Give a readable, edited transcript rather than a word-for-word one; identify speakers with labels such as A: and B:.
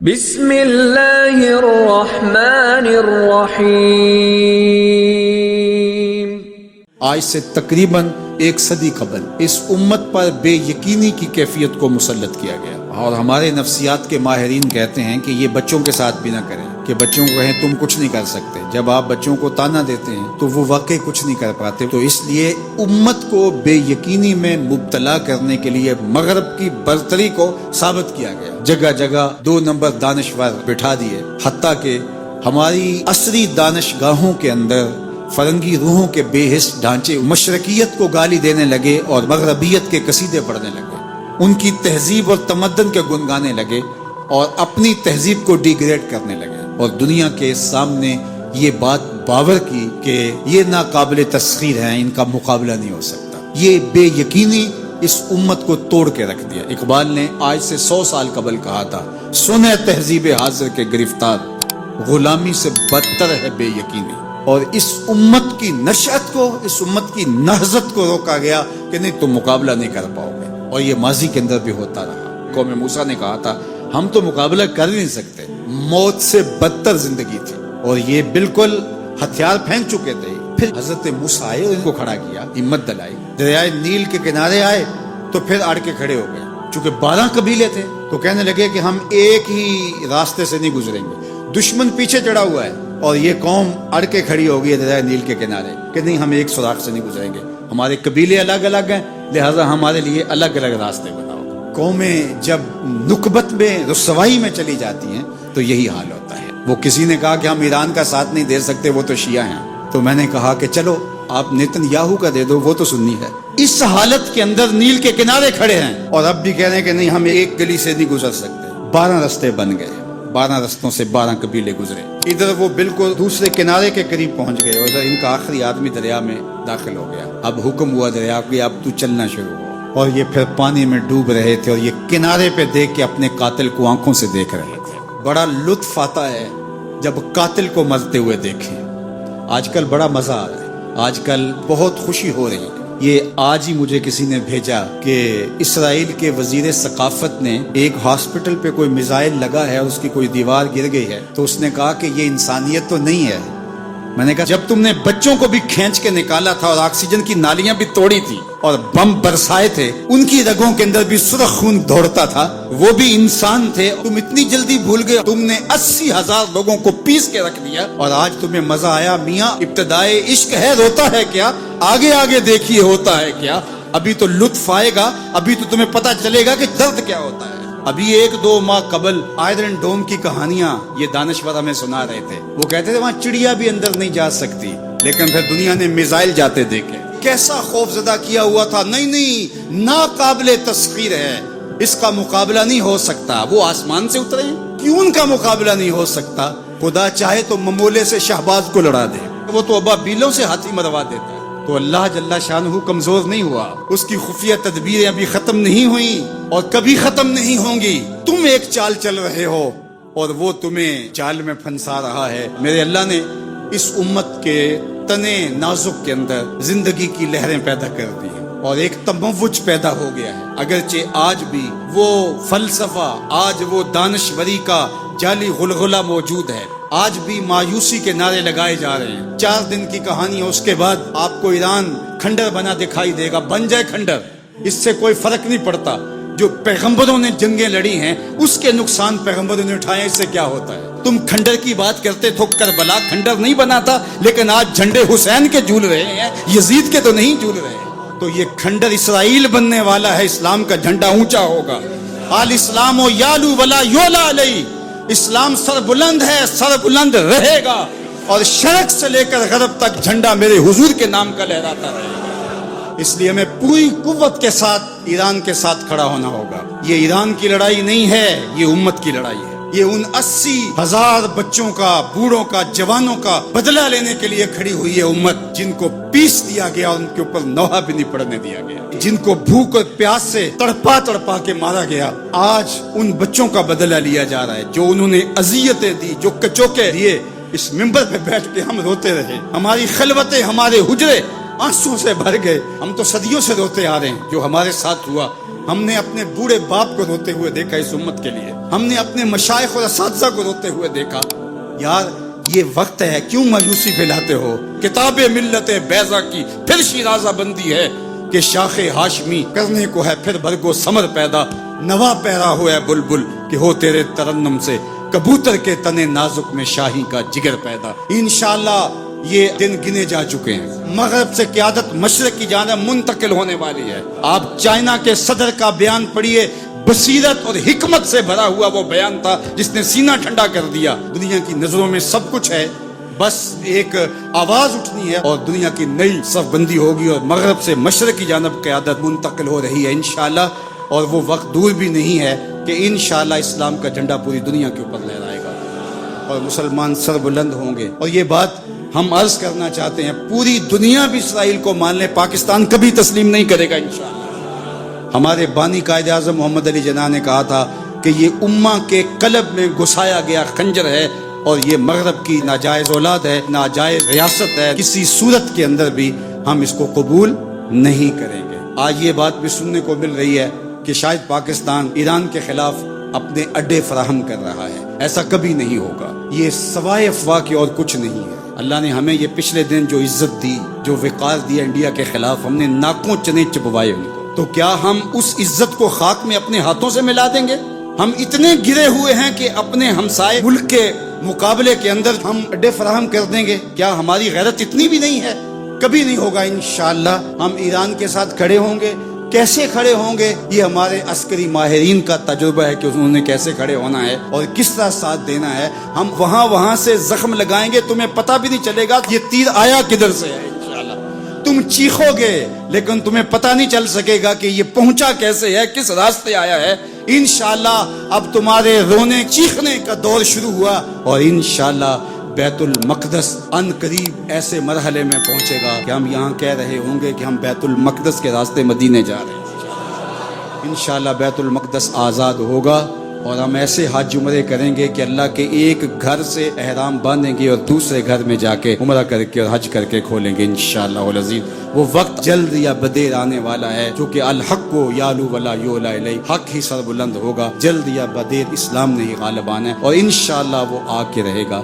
A: بسم اللہ الرحمن الرحیم۔
B: آج سے تقریباً 1 صدی قبل اس امت پر بے یقینی کی کیفیت کو مسلط کیا گیا، اور ہمارے نفسیات کے ماہرین کہتے ہیں کہ یہ بچوں کے ساتھ بھی نہ کریں، کہ بچوں کو کہیں تم کچھ نہیں کر سکتے۔ جب آپ بچوں کو تانا دیتے ہیں تو وہ واقعی کچھ نہیں کر پاتے۔ تو اس لیے امت کو بے یقینی میں مبتلا کرنے کے لیے مغرب کی برتری کو ثابت کیا گیا، جگہ جگہ 2 نمبر دانشور بٹھا دیے، حتیٰ کہ ہماری عصری دانشگاہوں کے اندر فرنگی روحوں کے بے حس ڈھانچے مشرقیت کو گالی دینے لگے اور مغربیت کے قصیدے پڑھنے لگے، ان کی تہذیب اور تمدن کے گن گانے لگے اور اپنی تہذیب کو ڈیگریڈ کرنے لگے، اور دنیا کے سامنے یہ بات باور کی کہ یہ ناقابل تسخیر ہیں، ان کا مقابلہ نہیں ہو سکتا۔ یہ بے یقینی اس امت کو توڑ کے رکھ دیا۔ اقبال نے آج سے 100 سال قبل کہا تھا، سنے تہذیب حاضر کے گرفتار، غلامی سے بدتر ہے بے یقینی۔ اور اس امت کی نشأت کو، اس امت کی نہضت کو روکا گیا کہ نہیں تم مقابلہ نہیں کر پاؤ گے، اور یہ ماضی کے اندر بھی ہوتا رہا۔ قوم موسیٰ نے کہا تھا ہم تو مقابلہ کر نہیں سکتے، موت سے بدتر زندگی تھی، اور یہ بالکل ہتھیار پھینک چکے تھے۔ پھر حضرت موسیٰ آئے اور ان کو کھڑا کیا، ہمت دلائی، دریائے نیل کے کنارے آئے تو پھر اڑ کے کھڑے ہو گئے۔ چونکہ 12 قبیلے تھے تو کہنے لگے کہ ہم ایک ہی راستے سے نہیں گزریں گے، دشمن پیچھے چڑھا ہوا ہے اور یہ قوم اڑ کے کھڑی ہوگی ہے دریا نیل کے کنارے کہ نہیں ہم ایک سوراخ سے نہیں گزریں گے، ہمارے قبیلے الگ الگ ہیں، لہٰذا ہمارے لیے الگ الگ راستے بناؤ۔ قومیں جب نکبت میں رسوائی میں چلی جاتی ہیں تو یہی حال ہوتا ہے۔ وہ کسی نے کہا کہ ہم ایران کا ساتھ نہیں دے سکتے، وہ تو شیعہ ہیں، تو میں نے کہا کہ چلو آپ نیتن یاہو کا دے دو، وہ تو سنی ہے۔ اس حالت کے اندر نیل کے کنارے کھڑے ہیں اور اب بھی کہہ رہے ہیں کہ نہیں ہم ایک گلی سے نہیں گزر سکتے۔ 12 رستے بن گئے، 12 رستوں سے 12 قبیلے گزرے، ادھر وہ بالکل دوسرے کنارے کے قریب پہنچ گئے اور ادھر ان کا آخری آدمی دریا میں داخل ہو گیا۔ اب حکم ہوا دریا کو اب تو چلنا شروع ہو، اور یہ پھر پانی میں ڈوب رہے تھے اور یہ کنارے پہ دیکھ کے اپنے قاتل کو آنکھوں سے دیکھ رہے تھے۔ بڑا لطف آتا ہے جب قاتل کو مرتے ہوئے دیکھیں۔ آج کل بڑا مزہ آ رہا ہے، آج کل بہت خوشی ہو رہی ہے۔ یہ آج ہی مجھے کسی نے بھیجا کہ اسرائیل کے وزیر ثقافت نے ایک ہاسپٹل پہ کوئی میزائل لگا ہے اور اس کی کوئی دیوار گر گئی ہے، تو اس نے کہا کہ یہ انسانیت تو نہیں ہے۔ میں نے کہا جب تم نے بچوں کو بھی کھینچ کے نکالا تھا اور آکسیجن کی نالیاں بھی توڑی تھی اور بم برسائے تھے، ان کی رگوں کے اندر بھی سرخ خون دوڑتا تھا، وہ بھی انسان تھے، تم اتنی جلدی بھول گئے؟ تم نے 80,000 لوگوں کو پیس کے رکھ دیا اور آج تمہیں مزہ آیا؟ میاں ابتدائے عشق ہے، روتا ہے کیا؟ آگے آگے دیکھیے ہوتا ہے کیا؟ ابھی تو لطف آئے گا، ابھی تو تمہیں پتہ چلے گا کہ درد کیا ہوتا ہے۔ ابھی 1-2 ماہ قبل آئرن ڈوم کی کہانیاں یہ دانشور ہمیں سنا رہے تھے۔ وہ کہتے تھے وہاں چڑیا بھی اندر نہیں جا سکتی، لیکن پھر دنیا نے میزائل جاتے دیکھے، کیسا خوف زدہ کیا ہوا تھا۔ نہیں ناقابل تسخیر ہے، اس کا مقابلہ نہیں ہو سکتا۔ وہ آسمان سے اترے ہیں، کیوں ان کا مقابلہ نہیں ہو سکتا؟ خدا چاہے تو ممولے سے شہباز کو لڑا دے، وہ تو ابابیلوں سے ہاتھی مروا دیتا ہے۔ تو اللہ جل شانہ کمزور نہیں ہوا، اس کی خفیہ تدبیریں ابھی ختم نہیں ہوئیں اور کبھی ختم نہیں ہوں گی۔ تم ایک چال چل رہے ہو اور وہ تمہیں چال میں پھنسا رہا ہے۔ میرے اللہ نے اس امت کے تنے نازک کے اندر زندگی کی لہریں پیدا کر دی ہیں اور ایک تموج پیدا ہو گیا ہے، اگرچہ آج بھی وہ فلسفہ، آج وہ دانشوری کا جعلی غلغلہ موجود ہے، آج بھی مایوسی کے نعرے لگائے جا رہے ہیں۔ 4 دن کی کہانی ہے، اس کے بعد آپ کو ایران کھنڈر بنا دکھائی دے گا، بن جائے کھنڈر، اس سے کوئی فرق نہیں پڑتا۔ جو پیغمبروں نے جنگیں لڑی ہیں اس کے نقصان پیغمبروں نے اٹھائے، اس سے کیا ہوتا ہے؟ تم کھنڈر کی بات کرتے تھو، کربلا کھنڈر نہیں بنا تھا، لیکن آج جھنڈے حسین کے جھول رہے ہیں، یزید کے تو نہیں جھول رہے۔ تو یہ کھنڈر اسرائیل بننے والا ہے، اسلام کا جھنڈا اونچا ہوگا۔ آل اسلام و یالو ولا یولا علیہ، اسلام سر بلند ہے، سر بلند رہے گا، اور شرق سے لے کر غرب تک جھنڈا میرے حضور کے نام کا لہراتا رہے گا۔ اس لیے ہمیں پوری قوت کے ساتھ ایران کے ساتھ کھڑا ہونا ہوگا۔ یہ ایران کی لڑائی نہیں ہے، یہ امت کی لڑائی ہے۔ یہ ان 80,000 بچوں کا، بوڑھوں کا، جوانوں کا بدلہ لینے کے لیے کھڑی ہوئی ہے امت، جن کو پیس دیا گیا، ان کے اوپر نوحہ بھی نہیں پڑنے دیا گیا، جن کو بھوک اور پیاس سے تڑپا تڑپا کے مارا گیا۔ آج ان بچوں کا بدلہ لیا جا رہا ہے جو انہوں نے اذیتیں دی، جو کچوکے دیے۔ اس منبر پہ بیٹھ کے ہم روتے رہے، ہماری خلوتیں، ہمارے حجرے آنسوں سے بھر گئے. ہم تو صدیوں سے روتے آ رہے ہیں جو ہمارے ساتھ ہوا. ہم نے اپنے بوڑھے باپ کو روتے ہوئے دیکھا اس امت کے لیے. ہم نے اپنے مشائخ اور اساتذہ کو روتے ہوئے دیکھا. یار یہ وقت ہے, کیوں مایوسی پھیلاتے ہو؟ کتاب ملت بیضا کی پھر شیرازہ بندی ہے کہ شاخ ہاشمی کرنے کو ہے پھر برگو ثمر پیدا. نوا پیرا ہوا ہے بلبل کہ ہو تیرے ترنم سے کبوتر کے تنے نازک میں شاہی کا جگر پیدا. انشاءاللہ یہ دن گنے جا چکے ہیں. مغرب سے قیادت مشرق کی جانب منتقل ہونے والی ہے. آپ چائنا کے صدر کا بیان پڑھیے, بصیرت اور حکمت سے بھرا ہوا وہ بیان تھا جس نے سینہ ٹھنڈا کر دیا. دنیا کی نظروں میں سب کچھ ہے, بس ایک آواز اٹھنی ہے اور دنیا کی نئی صف بندی ہوگی اور مغرب سے مشرق کی جانب قیادت منتقل ہو رہی ہے انشاءاللہ. اور وہ وقت دور بھی نہیں ہے کہ انشاءاللہ اسلام کا جھنڈا پوری دنیا کے اوپر لہرائے گا اور مسلمان سر بلند ہوں گے. اور یہ بات ہم عرض کرنا چاہتے ہیں, پوری دنیا بھی اسرائیل کو مان لے, پاکستان کبھی تسلیم نہیں کرے گا انشاءاللہ. ہمارے بانی قائد اعظم محمد علی جناح نے کہا تھا کہ یہ امہ کے قلب میں گھسایا گیا خنجر ہے اور یہ مغرب کی ناجائز اولاد ہے, ناجائز ریاست ہے, کسی صورت کے اندر بھی ہم اس کو قبول نہیں کریں گے. آج یہ بات بھی سننے کو مل رہی ہے کہ شاید پاکستان ایران کے خلاف اپنے اڈے فراہم کر رہا ہے. ایسا کبھی نہیں ہوگا, یہ سوائے افواہ کی اور کچھ نہیں ہے. اللہ نے ہمیں یہ پچھلے دن جو عزت دی, جو وقار دیا انڈیا کے خلاف, ہم نے ناکوں چنے چبوائے ان کو, تو کیا ہم اس عزت کو خاک میں اپنے ہاتھوں سے ملا دیں گے؟ ہم اتنے گرے ہوئے ہیں کہ اپنے ہمسائے ملک کے مقابلے کے اندر ہم اڈے فراہم کر دیں گے؟ کیا ہماری غیرت اتنی بھی نہیں ہے؟ کبھی نہیں ہوگا انشاءاللہ. ہم ایران کے ساتھ کھڑے ہوں گے. کیسے کھڑے ہوں گے یہ ہمارے عسکری ماہرین کا تجربہ ہے کہ انہوں نے کیسے کھڑے ہونا ہے اور کس طرح ساتھ دینا ہے. ہم وہاں سے زخم لگائیں گے, تمہیں پتہ بھی نہیں چلے گا یہ تیر آیا کدھر سے ہے. انشاءاللہ تم چیخو گے لیکن تمہیں پتہ نہیں چل سکے گا کہ یہ پہنچا کیسے ہے, کس راستے آیا ہے. انشاءاللہ اب تمہارے رونے چیخنے کا دور شروع ہوا اور انشاءاللہ بیت المقدس ان قریب ایسے مرحلے میں پہنچے گا کہ ہم یہاں کہہ رہے ہوں گے کہ ہم بیت المقدس کے راستے مدینے جا رہے ہیں. انشاءاللہ بیت المقدس آزاد ہوگا اور ہم ایسے حج عمرے کریں گے کہ اللہ کے ایک گھر سے احرام باندھیں گے اور دوسرے گھر میں جا کے عمرہ کر کے اور حج کر کے کھولیں گے انشاءاللہ العزیز. وہ وقت جلد یا بدیر آنے والا ہے جو کہ الحق کو یالو ولا یولا الیہ, حق ہی سر بلند ہوگا. جلد یا بدیر اسلام نے ہی غالب آنا ہے اور انشاءاللہ وہ آ کے رہے گا.